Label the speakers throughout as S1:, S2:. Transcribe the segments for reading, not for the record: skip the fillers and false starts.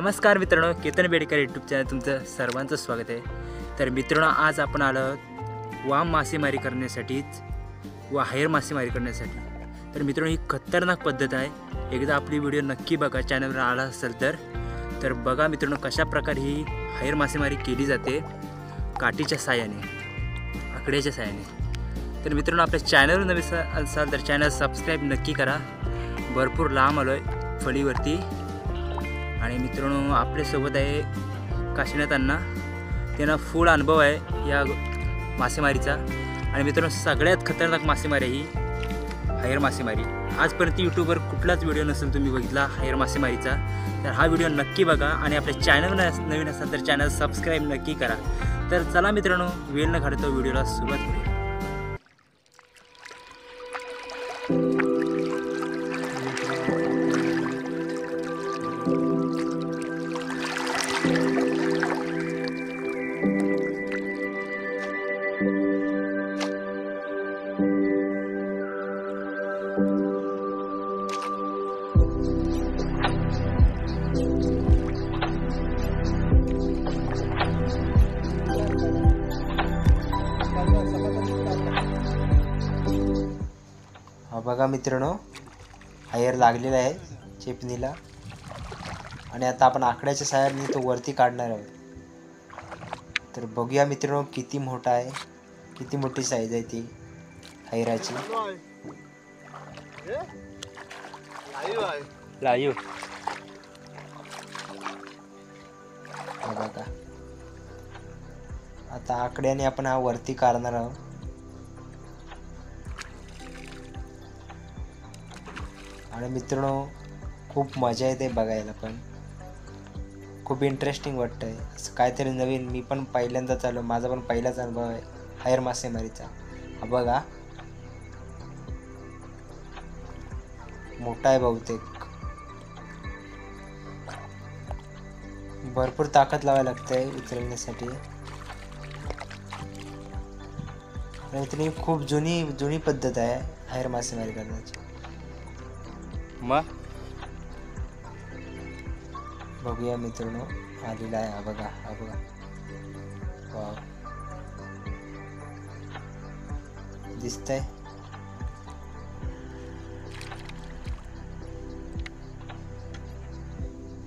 S1: नमस्कार मित्रांनो, Ketan Bedekar YouTube channel तुमचं सर्वांचं स्वागत आहे। तर मित्रांनो, आज आपण आलो वाम मासेमारी करण्यासाठीच व हायर मासेमारी करण्यासाठी। तर मित्रांनो, ही खतरनाक पद्धत आहे। एकदा आपली व्हिडिओ नक्की बघा, चॅनलवर आला असेल तर बघा मित्रांनो, कशा प्रकारे ही हायर मासेमारी केली जाते काठीच्या साहाय्याने, आकड्याच्या साहाय्याने। तर मित्रांनो, आपल्या चॅनलवर नवीन असाल तर चॅनल सबस्क्राईब नक्की करा। भरपूर लांब आलो आहे फळीवरती। आणि मित्रांनो, आपल्यासोबत आहे काशीनाथ अण्णा, त्यांना फुल अनुभव आहे या मासेमारीचा। आणि मित्रांनो, सगळ्यात खतरनाक मासेमारी ही हायर मासेमारी। आजपर्यंत यूट्यूबवर कुठलाच व्हिडिओ नसेल तुम्ही बघितला हायर मासेमारीचा, तर हा व्हिडिओ नक्की बघा। आणि आपल्या चॅनलवर नवीन असाल तर चॅनल सबस्क्राईब नक्की करा। तर चला मित्रांनो, वेळ न घालवता व्हिडिओला सुरुवात करूया।
S2: हा बघा मित्रांनो, हायर लागलेला आहे चेपणीला आणि आता आपण आकड्याच्या साहाय्याने तो वरती काढणार आहोत। तर बघूया मित्रांनो, किती मोठा आहे, किती मोठी साईज आहे ती हायराची।
S1: लाईव्ह
S2: हा बघा, आता आकड्याने आपण हा वरती काढणार आहोत। आणि मित्रांनो, खूप मजा येते बघायला, पण खूप इंटरेस्टिंग वाटतंय। असं काहीतरी नवीन, मी पण पहिल्यांदाच आलो, माझा पण पहिलाच अनुभव आहे हायर मासेमारीचा। हा बघा, मोठा आहे बहुतेक, भरपूर ताकद लावायला लागते उचलण्यासाठी। आणि इतनी खूप जुनी पद्धत आहे हायर मासेमारी करण्याची।
S1: मग
S2: बघूया मित्रांनो, आलेला आहे। हा बघा, हा बघा, वाव, दिसतंय।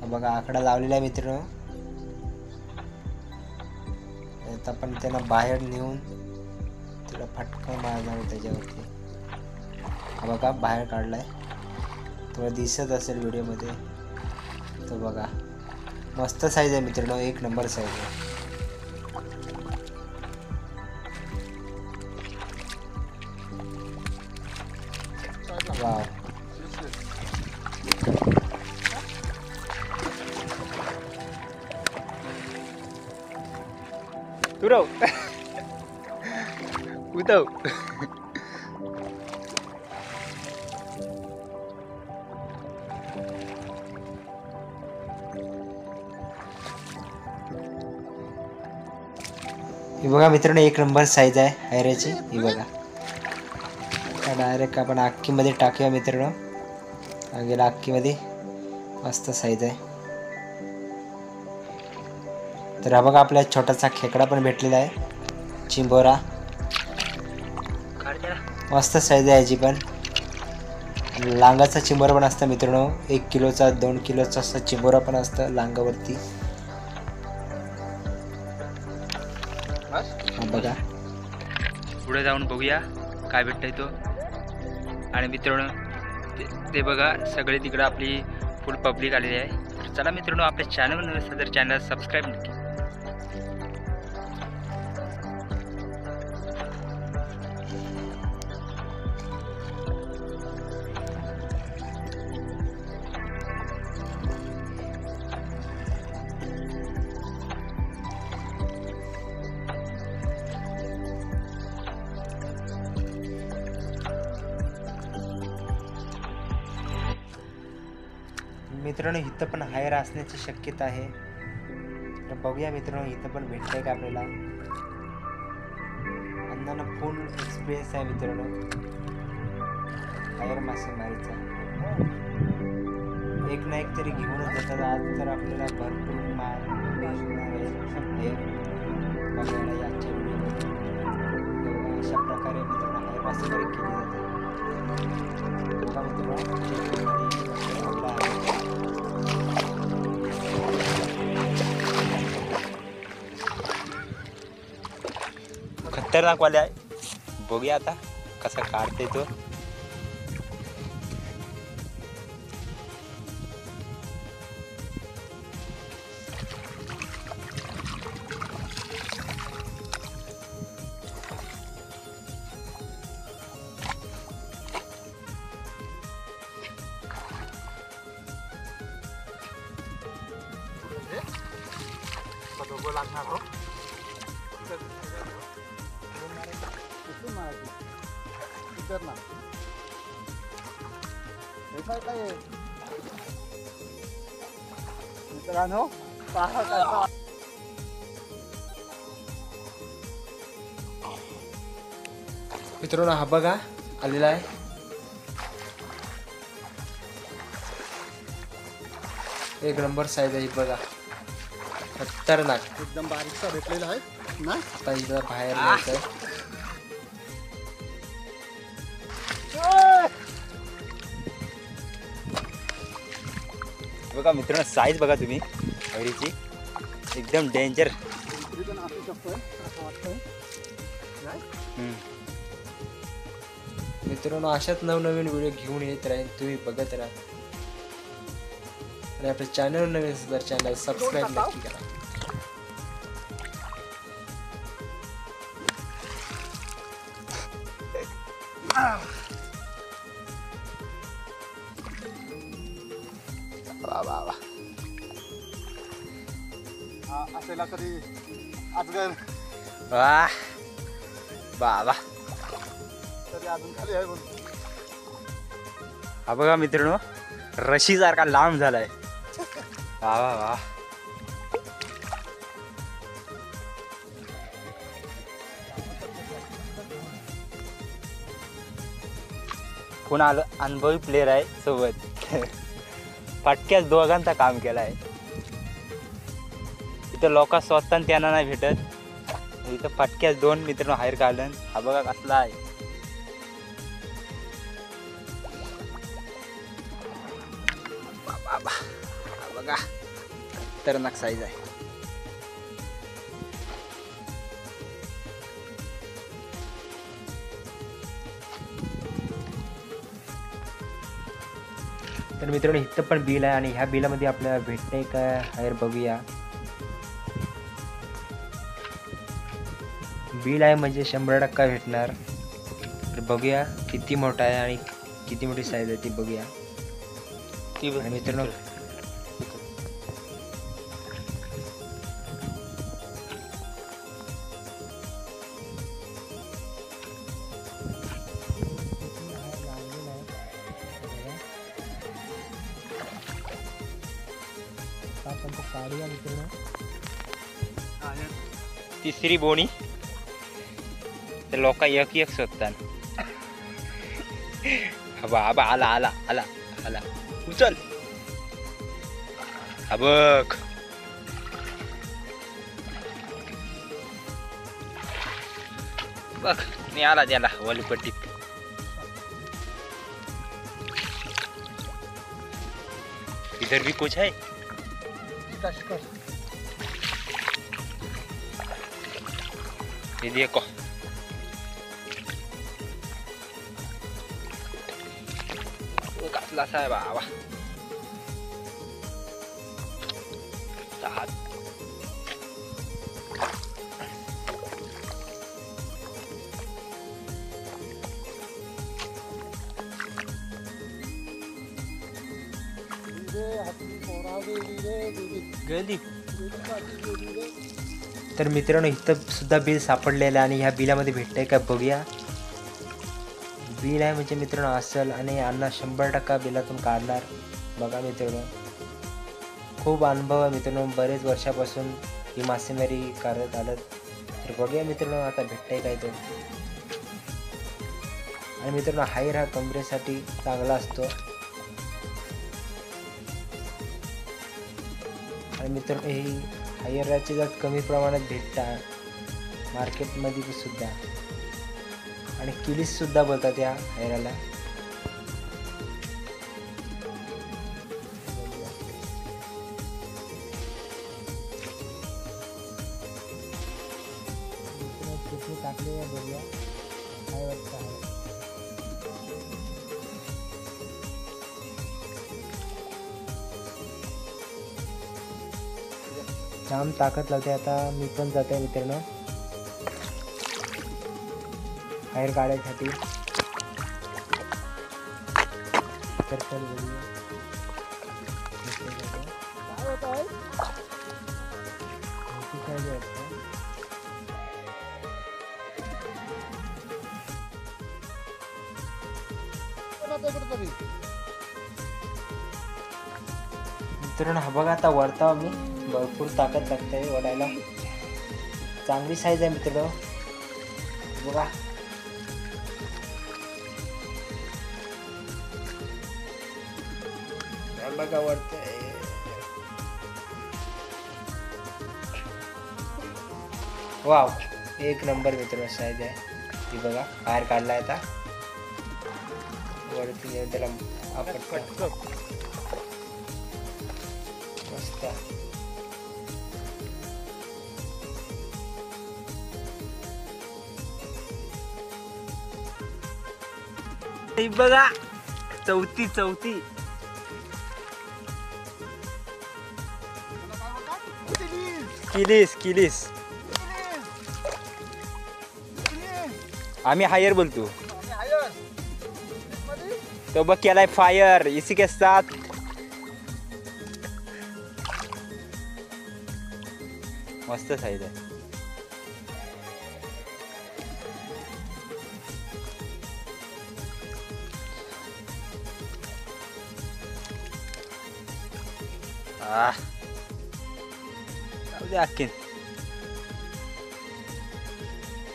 S2: हा बघा, आकडा लावलेला आहे मित्रांनो। आता आपण त्यांना बाहेर नेऊन त्याला फटका मारणार आहे त्याच्यावरती। हा बघा, बाहेर काढलाय, तुम्हाला दिसत असेल व्हिडिओमध्ये। तो बघा, मस्त साईज आहे मित्रांनो, एक नंबर साईज आहे। वाव,
S1: तुरव उतव।
S2: ही बघा मित्रांनो, एक नंबर साईज आहे हायराची। ही बघा, डायरेक्ट आपण आक्कीमध्ये टाकूया मित्रांनो। हा गेला आक्कीमध्ये, मस्त साईज आहे। तर हा बघा, आपला छोटासा खेकडा पण भेटलेला आहे, चिंबोरा। मस्त साईज आहे याची पण। लांगाचा चिंबोरा पण असतं मित्रांनो, 1 किलोचा 2 किलोचा असा चिंबोरा पण असतं लांगावरती। हा बघा,
S1: पुढे जाऊन बघूया काय भेटतंय तो। आणि मित्रांनो, ते बघा, सगळे तिकडं आपली फुल पब्लिक आलेली आहे। तर चला मित्रांनो, आपल्या चॅनलवर नसेल तर चॅनल सबस्क्राईब नक्की।
S2: मित्रांनो, इथं पण हायर असण्याची शक्यता आहे। तर बघूया मित्रांनो, इथं पण भेटतंय का आपल्याला। अण्णांना फुल एक्सपिरियन्स आहे मित्रांनो हायर मासेमारीचा। एक ना एक तरी घेऊनच जातात. आज तर आपल्याला भरपूर माल मिळणार आहे बघायला याच्या व्हिडिओमध्ये. तेव्हा अशा प्रकारे मित्रांनो हायर मासेमारी केली जाते. बघा मित्रांनो शेतीमध्ये आपला
S1: खतरनाक वाले आहे. बघूया आता कसा काढते तो. लागणार हो.
S3: मित्रांनो पहा कसा
S2: मित्रांनो हा बघा आलेला आहे. एक नंबर साईज आहे बघा, खतरनाक.
S3: एकदम बारीकसा भेटलेला आहे ना.
S2: आता इथं बाहेर जायचं आहे.
S1: बघा मित्रांनो साईज बघा तुम्ही हरीची, एकदम डेंजर.
S3: इकडे पण असू शकतोय असं वाटतंय.
S2: मित्रांनो अशाच नवनवीन व्हिडिओ घेऊन येत राहील, तुम्ही बघत राहा. आणि आपल्या चॅनल नवीन असेल तर चॅनल सबस्क्राईब नक्की करा. वा वा वा.
S3: हा असेला तरी अजगर
S1: वा बाबा.
S3: तरी अजून खाली आहे म्हणून.
S1: हा बघा मित्रांनो रशी सारखा लांब झालाय. वा वा वा. कोण आलं अनुभवी प्लेअर आहे सोबत. फटक्याच दोघांचा काम केलाय. इथं लोक स्वतः त्यांना नाही भेटत, इथं फटक्याच दोन मित्रांनो हायर काढलं. हा बघा कसला आहे. बाबा हा बघा खतरनाक साईज आहे.
S2: तर मित्रांनो इथं पण बिल आहे आणि ह्या बिलामध्ये आपल्याला भेटतंय काय हायर बघूया. बिल आहे म्हणजे 100% भेटणार. तर बघूया किती मोठा आहे आणि किती मोठी साईज आहे ती बघूया. आणि मित्रांनो काढूया मित्रांनो.
S1: तिसरी बोणी तर लोक एक एक शोधतात. हबा हबा आला आला आला आला उचल. हा बघ बघ मी आला त्याला वलीपट्टीत. इधर भी कुछ है. ये देखो कसला सा आहे बाबा. गदी.
S2: तर मित्रांनो इथं सुद्धा बिल सापडलेलं आहे आणि ह्या बिलामध्ये भेटतंय का बघूया. बिल आहे म्हणजे मित्रांनो असेल आणि अण्णा 100% बिलातून काढणार. बघा मित्रांनो खूप अनुभव आहे मित्रांनो, बरेच वर्षापासून ही मासेमारी करत आलं. तर बघूया मित्रांनो आता भेटतंय काय तो. आणि मित्रांनो हायर हा कमरेसाठी चांगला असतो. आणि मित्रांनो ही हायराची जात कमी प्रमाणात भेटतात मार्केटमध्ये सुद्धा, आणि किलीस सुद्धा बोलतात या हायराला. टाकले बघूया काय वाटतं आहे. जाम ताकद लावते. आता मी पण जाते मित्रांनो बाहेर काढायसाठी. तर चल बघूया काय होत आहे. मित्रांनो हा बघा आता वळता मी, भरपूर ताकद लागते वडायला. चांगली साईज आहे मित्रांनो बघा. बघा वळतंय. वाव एक नंबर मित्रांनो साईज आहे ती बघा. बाहेर काढला आता वरती त्याला आपटतं. मस्त.
S1: बघा चौथी चौथी किलीस किलीस. आम्ही हायर बोलतो. तो बघ केलाय फायर इसी के साथ. मस्त साईज आहे.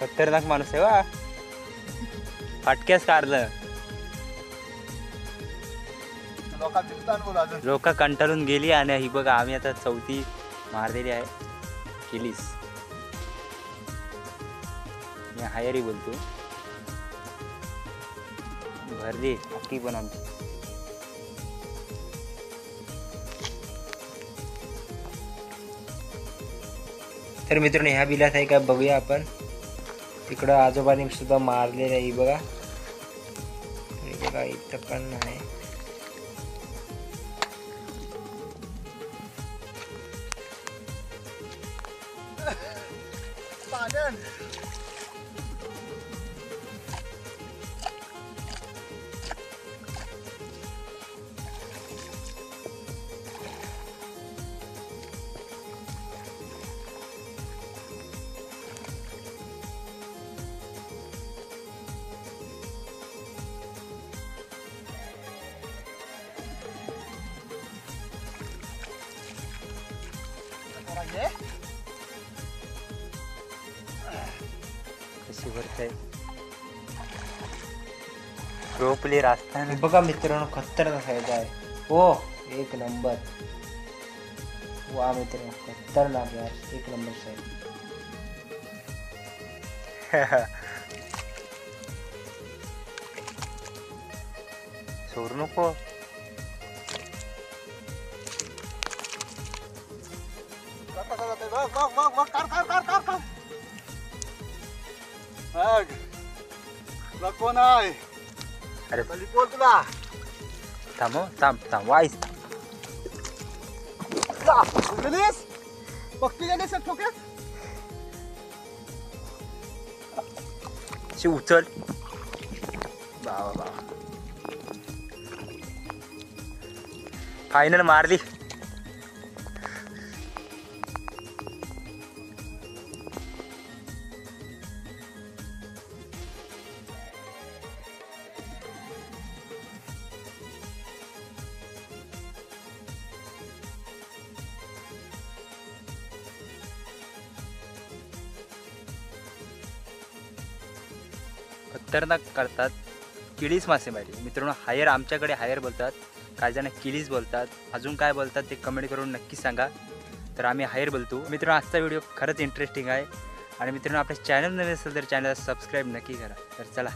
S1: खतरनाक माणूस आहे वा. फाटक्यास काढलं. लोक कंटाळून गेली आणि ही बघा आम्ही आता चौथी मारलेली आहे किलीस. मी हायरी बोलतो. भरली अख्खी पण आमची.
S2: तर मित्रांनो ह्या बिलात आहे का बघूया आपण. इकडं आजोबांनी सुद्धा मारलेलं आहे बघा. बघा इथं पण आहे.
S1: कशी भरते प्रो प्लेयर असताना.
S2: बघा मित्रांनो खतरनाक साईज आहे. हो एक नंबर. वा मित्रांनो खतरनाक यार एक नंबर साईज.
S1: सोडू नको.
S3: कोण आहे.
S1: अरे
S3: बोल तुला.
S1: थांब थांब थांब वाईस.
S3: पक्की गेलीस ठोक्यात.
S1: उचल. बाबा बाबा फायनल मारली. खतरनाक करतात किलीस मासेमारी. मित्रांनो हायर आमच्याकडे हायर बोलतात, काही जण किलीस बोलतात. अजून काय बोलतात ते कमेंट करून नक्की सांगा. तर आम्ही हायर बोलतो. मित्रांनो आजचा व्हिडिओ खरंच इंटरेस्टिंग आहे आणि मित्रांनो आपल्या चॅनल नवीन असेल तर चॅनलला सबस्क्राईब नक्की करा. तर चला